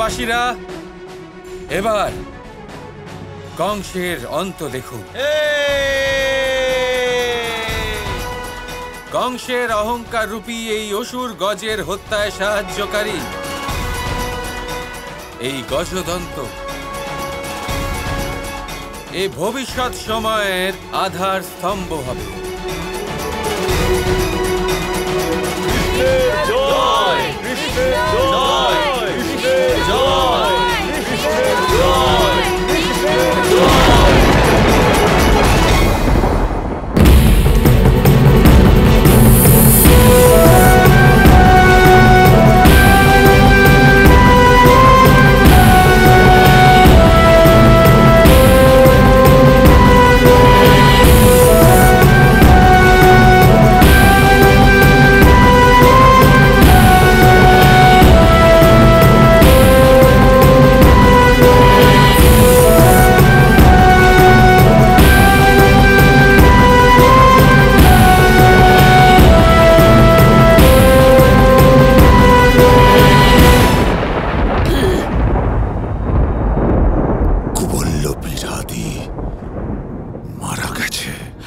গ্রামবাসীরা, এবার কংসের অন্ত দেখুন। কংসের অহংকার রূপী এই অসুর গজের হত্যায় সাহায্যকারী এই গজদন্ত এই ভবিষ্যৎ সময়ের আধার স্তম্ভ হবে। জয় কৃষ্ণের জয়, কৃষ্ণের জয়, কৃষ্ণের জয়, কৃষ্ণের জয়।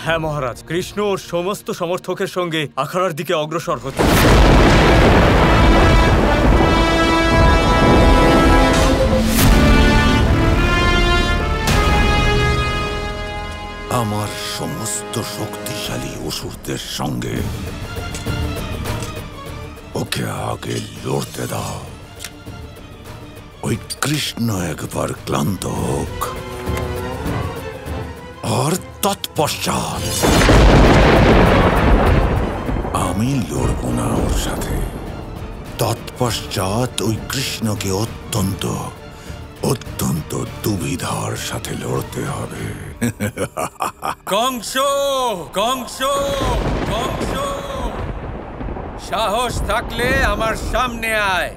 হ্যাঁ মহারাজ, কৃষ্ণ ওর সমস্ত সমর্থকের সঙ্গে আখাড়ার দিকে অগ্রসর হচ্ছে। আমার সমস্ত শক্তিশালী অসুরদের সঙ্গে ওকে আগে লড়তে দাও। ওই কৃষ্ণ একবার ক্লান্ত হোক, আর তৎপশ্চাৎ আমি লড়ব না ওর সাথে। তৎপশ্চাৎ ওই কৃষ্ণকে অত্যন্ত অত্যন্ত দুবিধার সাথে লড়তে হবে। কংস, কংস, কংস, সাহস থাকলে আমার সামনে আয়।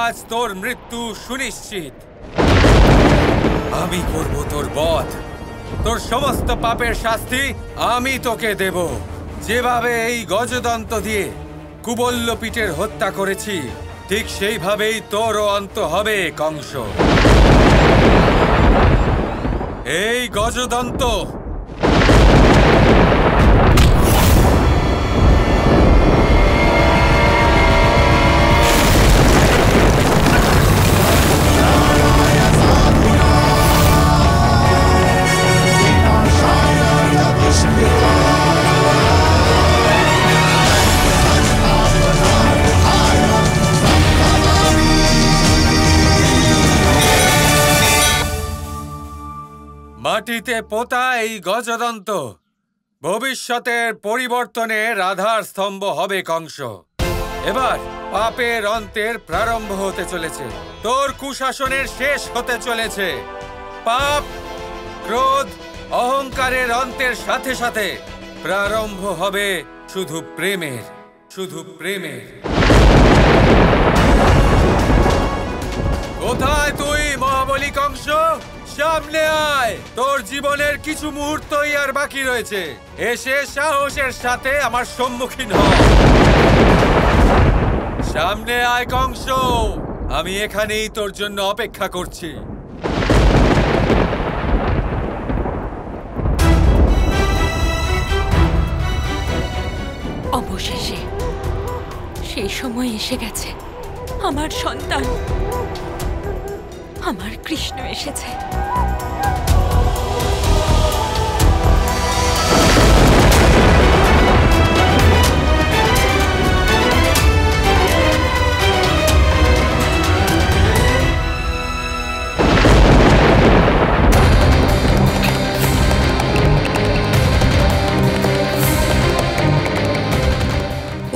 আজ তোর মৃত্যু সুনিশ্চিত। আমি করব তোর বধ। তোর সমস্ত পাপের শাস্তি আমি তোকে দেব। যেভাবে এই গজদন্ত দিয়ে কুবল্লপীঠের হত্যা করেছি, ঠিক সেইভাবেই তোরও অন্ত হবে কংস। এই গজদন্ত মাটিতে পোতা এই গজদন্ত ভবিষ্যতের পরিবর্তনের আধার স্তম্ভ হবে কংস। এবার পাপের অন্তের প্রারম্ভ হতে চলেছে। তোর কুশাসনের শেষ হতে চলেছে। পাপ, ক্রোধ, অহংকারের অন্তের সাথে সাথে প্রারম্ভ হবে শুধু প্রেমের, শুধু প্রেমের। কোথায় তুই মহাবলী কংস? সামনে আয়। তোর জীবনের কিছু মুহূর্তই আর বাকি রয়েছে। এসে সাহসের সাথে আমার সম্মুখীন হ। সামনে আয় কংস, আমি এখানেই তোর জন্য অপেক্ষা করছি। অবশেষে সেই সময় এসে গেছে। আমার সন্তান, আমার কৃষ্ণ এসেছে।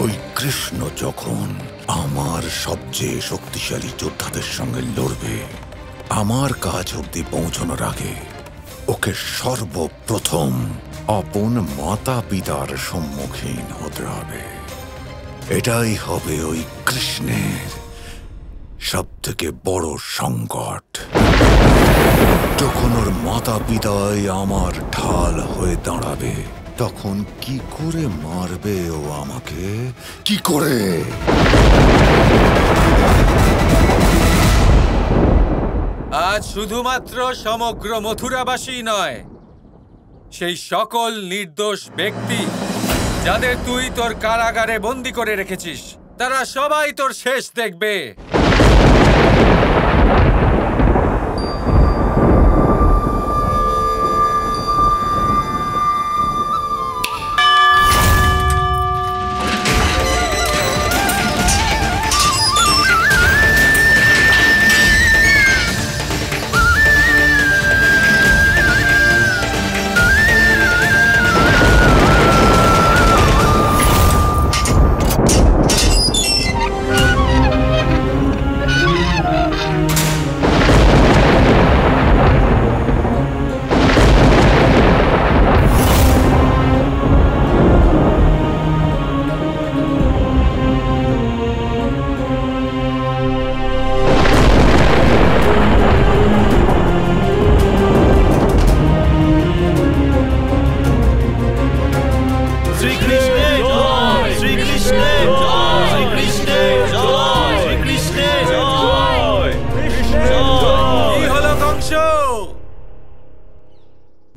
ওই কৃষ্ণ যখন আমার সবচেয়ে শক্তিশালী যোদ্ধাদের সঙ্গে লড়বে, আমার কাজ অব্দি পৌঁছানোর আগে ওকে সর্বপ্রথম আপন মাতা পিতার সম্মুখীন হতে হবে। এটাই হবে ওই কৃষ্ণের সব থেকে বড় সংকট। যখন ওর মাতা পিতাই আমার ঢাল হয়ে দাঁড়াবে, তখন কি করে মারবে ও আমাকে? কি করে? আজ শুধুমাত্র সমগ্র মথুরাবাসী নয়, সেই সকল নির্দোষ ব্যক্তি যাদের তুই তোর কারাগারে বন্দী করে রেখেছিস, তারা সবাই তোর শেষ দেখবে।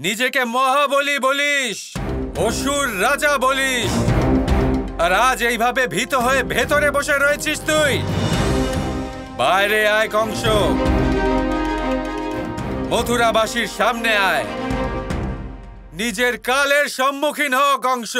নিজেকে মহাবলী বলিস, অসুর রাজা বলিস, আর আজ এইভাবে ভীত হয়ে ভেতরে বসে রয়েছিস তুই। বাইরে আয় কংস, মথুরাবাসীর সামনে আয়, নিজের কালের সম্মুখীন হ কংস।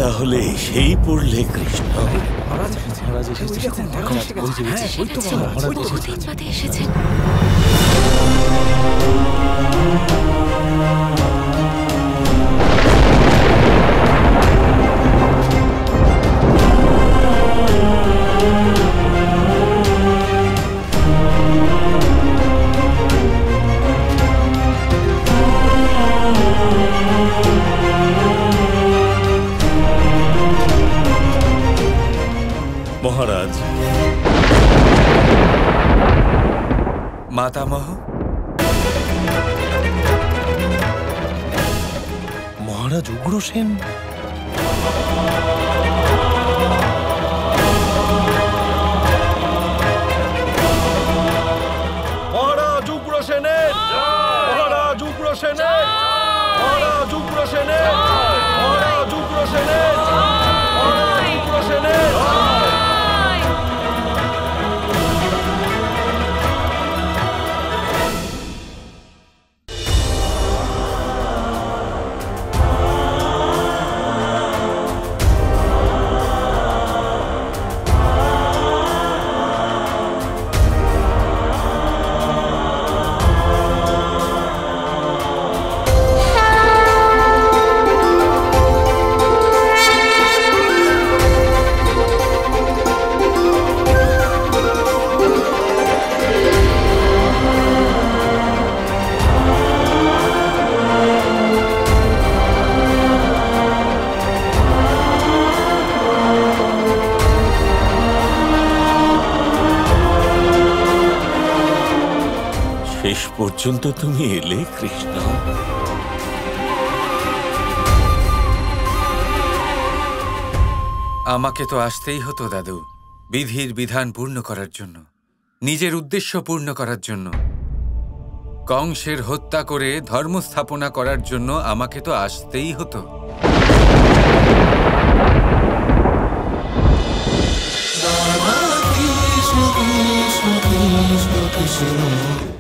তাহলে সেই পড়লে কৃষ্ণ? এসেছেন। মহারাজ, মাতামহ, মহারাজ উগ্রসেন। মহারাজ উগ্রসেনের, মহারাজ উগ্রসেনের, মহারাজ উগ্রসেনের, মহারাজ উগ্রসেনের, মহারাজ উগ্রসেনের। শেষ পর্যন্ত তুমি এলে কৃষ্ণ। আমাকে তো আসতেই হতো দাদু, বিধির বিধান পূর্ণ করার জন্য, নিজের উদ্দেশ্য পূর্ণ করার জন্য, কংসের হত্যা করে ধর্ম স্থাপনা করার জন্য আমাকে তো আসতেই হতো। Krishna Krishna Krishna Krishna